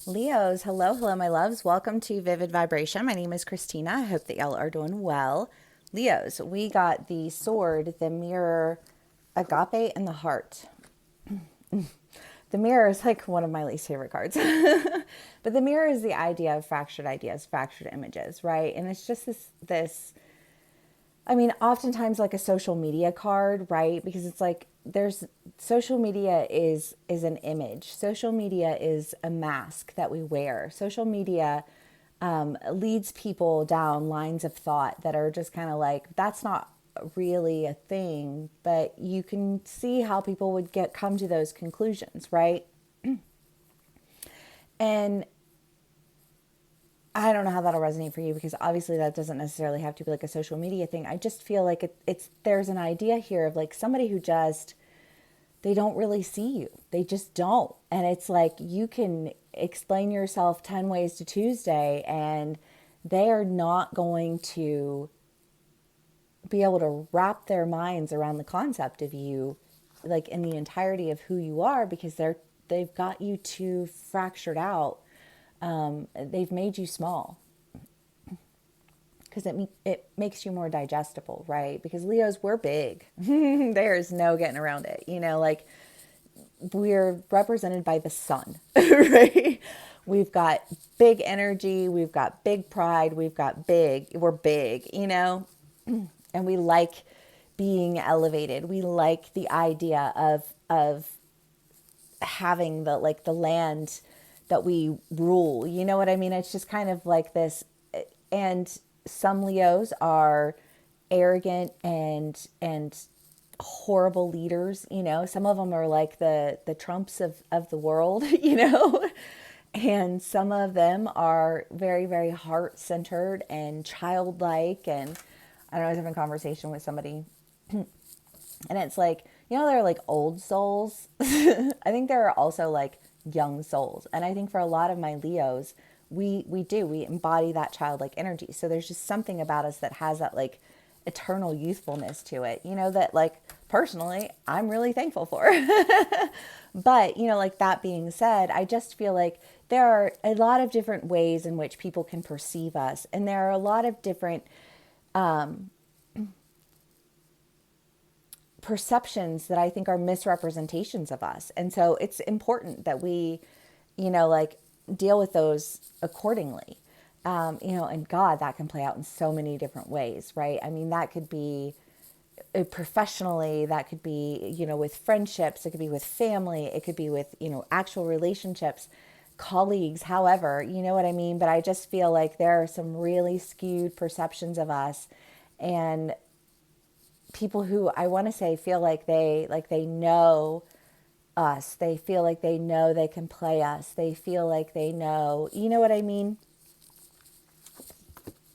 Leos, hello, hello, my loves. Welcome to Vivid Vibration. My name is Christina. I hope that y'all are doing well. Leos, we got the sword, the mirror, agape, and the heart. The mirror is like one of my least favorite cards. But the mirror is the idea of fractured ideas, fractured images, right? And it's just this I mean, oftentimes like a social media card, right? Because it's like there's social media is an image. Social media is a mask that we wear. Social media leads people down lines of thought that are just kind of like that's not really a thing, but you can see how people would get come to those conclusions, right? And I don't know how that'll resonate for you because obviously that doesn't necessarily have to be like a social media thing. I just feel like it's there's an idea here of like somebody who just they don't really see you. They just don't. And it's like you can explain yourself 10 ways to Tuesday and they are not going to be able to wrap their minds around the concept of you like in the entirety of who you are because they've got you too fractured out. They've made you small because it makes you more digestible, right? Because Leos, we're big. There's no getting around it. Like we're represented by the sun, right? We've got big energy, we've got big pride, we're big, and we like being elevated. We like the idea of having the land that we rule. You know what I mean? It's just kind of like this. And some Leos are arrogant and horrible leaders. Some of them are like the Trumps of the world. And some of them are very, very heart centered and childlike. And I don't know, I was having a conversation with somebody and it's like, there are like old souls. I think there are also like young souls. And I think for a lot of my Leos, we embody that childlike energy. So there's just something about us that has that like eternal youthfulness to it, that like personally I'm really thankful for. But, like that being said, I just feel like there are a lot of different ways in which people can perceive us. And there are a lot of different perceptions that I think are misrepresentations of us. And so it's important that we, like deal with those accordingly. And God, that can play out in so many different ways, right? I mean, that could be professionally, that could be, with friendships, it could be with family, it could be with, actual relationships, colleagues, however, you know what I mean? But I just feel like there are some really skewed perceptions of us and people who I want to say feel like they know us. They feel like they know they can play us. They feel like they know, you know what I mean?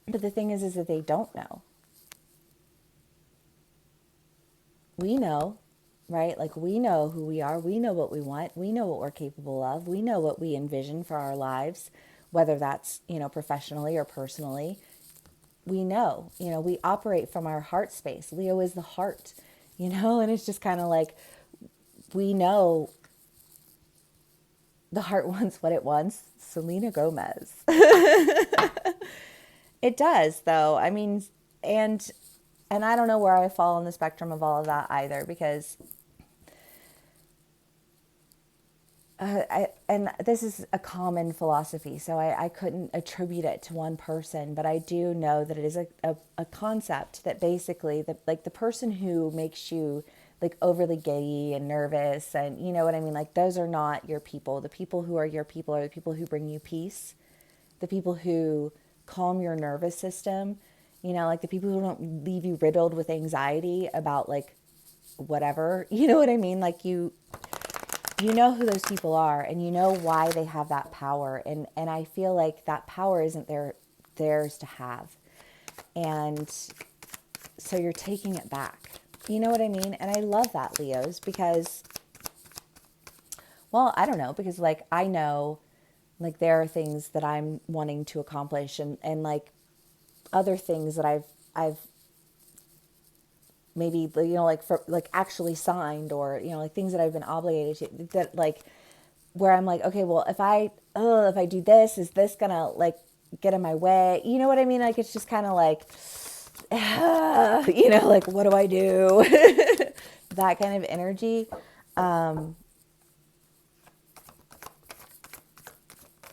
But the thing is that they don't know. We know, right? Like we know who we are. We know what we want. We know what we're capable of. We know what we envision for our lives, whether that's, professionally or personally. We know, we operate from our heart space. Leo is the heart, and it's just kind of like we know the heart wants what it wants. Selena Gomez. It does, though. I mean, and and I don't know where I fall on the spectrum of all of that either, because and this is a common philosophy, so I couldn't attribute it to one person, but I do know that it is a concept that basically the person who makes you like overly giddy and nervous and you know what I mean, like those are not your people. The people who are your people are the people who bring you peace, the people who calm your nervous system, like the people who don't leave you riddled with anxiety about like whatever, you know what I mean, like you know who those people are and you know why they have that power, and I feel like that power isn't theirs to have, and so you're taking it back, you know what I mean? And I love that, Leos, because well, I don't know, because like I know like there are things that I'm wanting to accomplish, and like other things that I've maybe, like for like actually signed, or like things that I've been obligated to, that like where I'm like, okay, well, if I oh, if I do this, is this gonna like get in my way? You know what I mean? Like it's just kind of like, like what do I do? That kind of energy.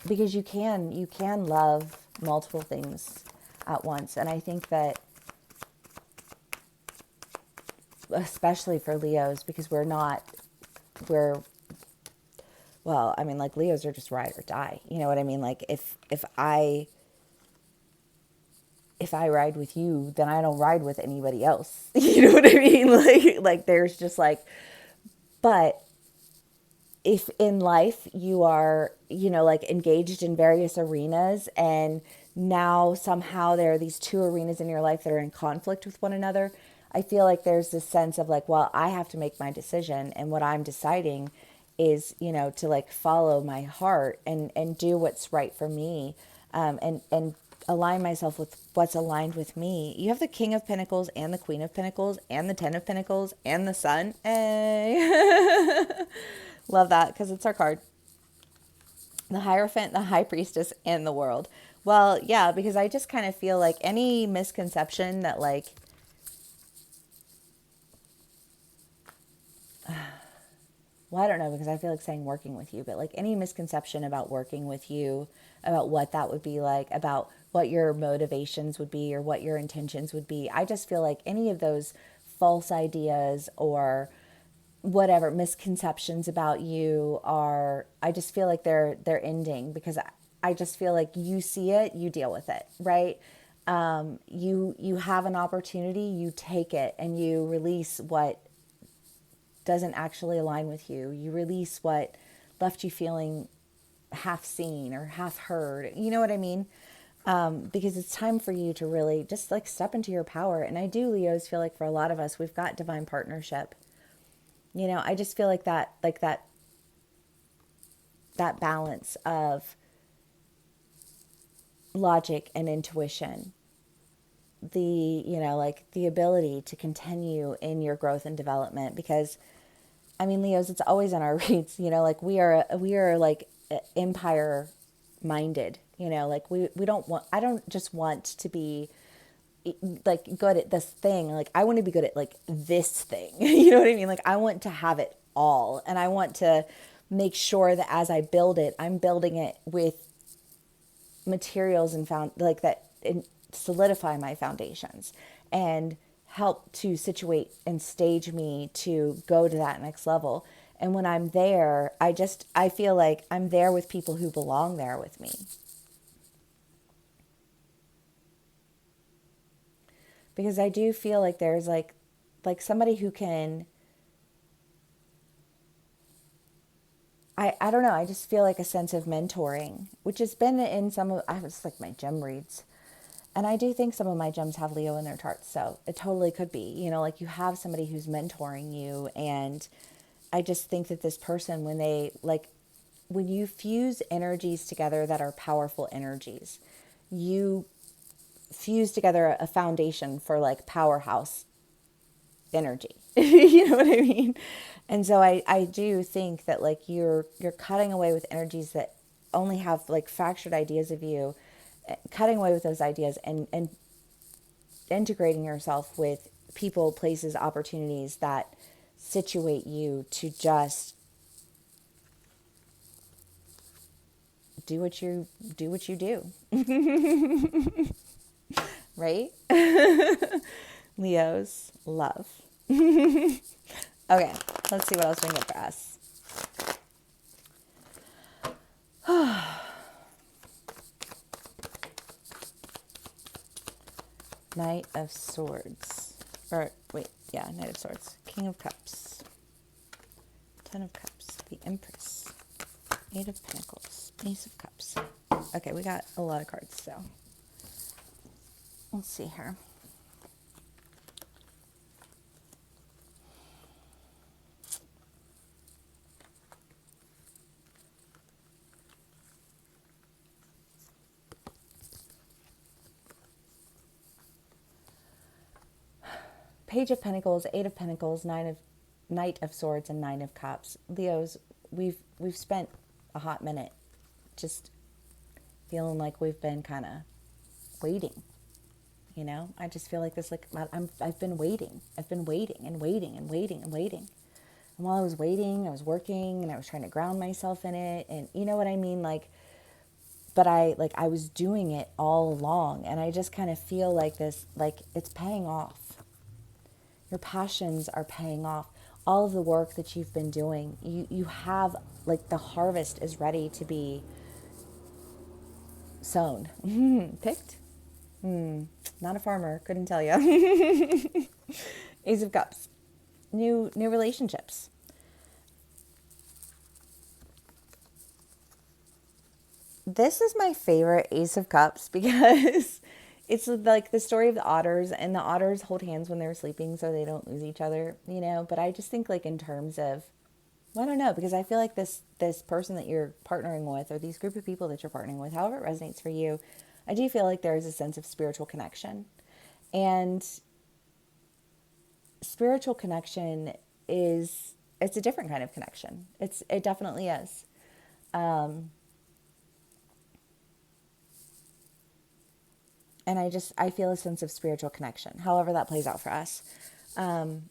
Because you can love multiple things at once. And I think that especially for Leos, because we're well, I mean, like Leos are just ride or die. You know what I mean? Like if I ride with you, then I don't ride with anybody else. You know what I mean? Like there's just like, but if in life you are, like engaged in various arenas, and now somehow there are these two arenas in your life that are in conflict with one another, I feel like there's this sense of like, well, I have to make my decision, and what I'm deciding is, to like follow my heart and do what's right for me, and align myself with what's aligned with me. You have the King of Pentacles and the Queen of Pentacles and the Ten of Pentacles and the Sun. Hey. Love that because it's our card. The Hierophant, the High Priestess, and the World. Well, yeah, because I just kind of feel like any misconception that like, well, I don't know, because I feel like saying working with you, but like any misconception about working with you, about what that would be like, about what your motivations would be or what your intentions would be. I just feel like any of those false ideas or whatever misconceptions about you are, I just feel like they're ending, because I just feel like you see it, you deal with it, right? You have an opportunity, you take it, and you release what doesn't actually align with you. You release what left you feeling half seen or half heard. You know what I mean? Because it's time for you to really just like step into your power. And I do, Leos, feel like for a lot of us, we've got divine partnership. I just feel like that balance of logic and intuition, like the ability to continue in your growth and development. Because I mean, Leos, it's always in our reads, like we are like empire minded, like we don't want, I don't just want to be like good at this thing. Like I want to be good at like this thing. You know what I mean? Like I want to have it all, and I want to make sure that as I build it, I'm building it with materials and found like that and solidify my foundations and help to situate and stage me to go to that next level. And when I'm there, I feel like I'm there with people who belong there with me, because I do feel like there's like somebody who can, I don't know, I just feel like a sense of mentoring, which has been in some of, I was like my gem reads. And I do think some of my gems have Leo in their charts. So it totally could be, like you have somebody who's mentoring you. And I just think that this person, when you fuse energies together that are powerful energies, you fuse together a foundation for like powerhouse energy. You know what I mean? And so I do think that like you're cutting away with energies that only have like fractured ideas of you, cutting away with those ideas and integrating yourself with people, places, opportunities that situate you to just do what you do. Right? Leo's love. Okay, let's see what else we can get for us. Knight of Swords. Or, wait, yeah, Knight of Swords. King of Cups. Ten of Cups. The Empress. Eight of Pentacles. Ace of Cups. Okay, we got a lot of cards, so let's see here. Page of Pentacles, Eight of Pentacles, Knight of Swords, and Nine of Cups. Leos, we've spent a hot minute just feeling like we've been kind of waiting. You know, I just feel like this, like I've been waiting. I've been waiting and waiting and waiting and waiting. And while I was waiting, I was working and I was trying to ground myself in it. And you know what I mean? But I was doing it all along. And I just kind of feel like this, like it's paying off. Your passions are paying off. All of the work that you've been doing, you have, like, the harvest is ready to be sown. Picked? Not a farmer, couldn't tell you. Ace of Cups. New relationships. This is my favorite Ace of Cups because it's like the story of the otters, and the otters hold hands when they're sleeping so they don't lose each other, you know. But I just think, like, in terms of, well, I don't know, because I feel like this person that you're partnering with, or these group of people that you're partnering with, however it resonates for you, I do feel like there is a sense of spiritual connection. And spiritual connection it's a different kind of connection. It definitely is. And I feel a sense of spiritual connection, however that plays out for us, and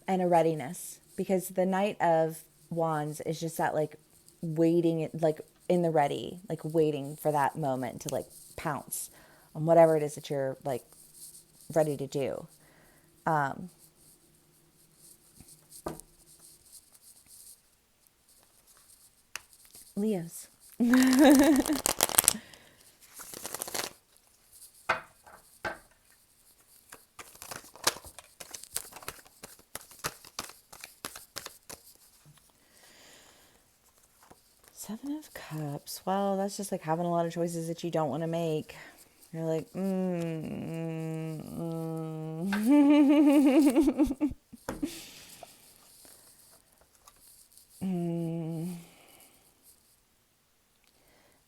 a readiness, because the Knight of Wands is just that, like, waiting, like, in the ready, like, waiting for that moment to, like, pounce on whatever it is that you're, like, ready to do. Leos. Seven of Cups. Well, that's just like having a lot of choices that you don't want to make. You're like,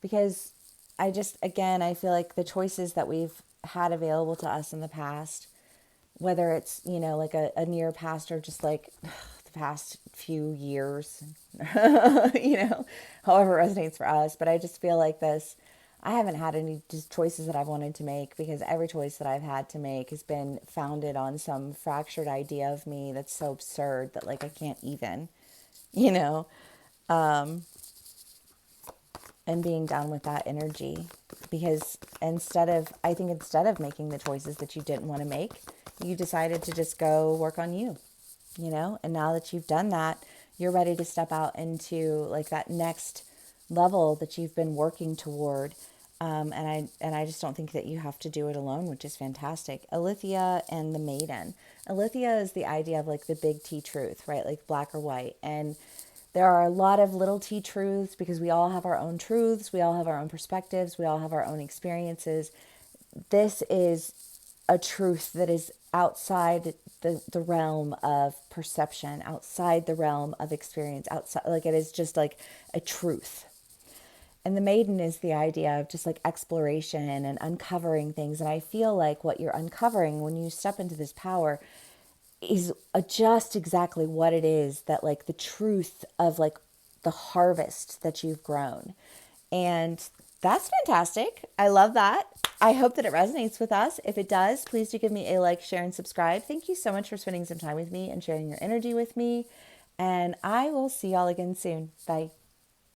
because I feel like the choices that we've had available to us in the past, whether it's, you know, like a near past, or just like the past few years, you know, however it resonates for us. But I just feel like I haven't had any just choices that I've wanted to make, because every choice that I've had to make has been founded on some fractured idea of me that's so absurd that, like, I can't even, you know, and being done with that energy. Because instead of making the choices that you didn't want to make, you decided to just go work on you, you know. And now that you've done that, you're ready to step out into, like, that next level that you've been working toward. And I just don't think that you have to do it alone, which is fantastic. Alethea and the Maiden. Alethea is the idea of, like, the big T truth, right? Like, black or white. And there are a lot of little T truths, because we all have our own truths. We all have our own perspectives. We all have our own experiences. This is a truth that is outside the realm of perception, outside the realm of experience, outside, like, it is just like a truth. And the Maiden is the idea of just, like, exploration and uncovering things. And I feel like what you're uncovering when you step into this power is just exactly what it is, that, like, the truth of, like, the harvest that you've grown. And that's fantastic. I love that. I hope that it resonates with us. If it does, please do give me a like, share, and subscribe. Thank you so much for spending some time with me and sharing your energy with me. And I will see y'all again soon. Bye.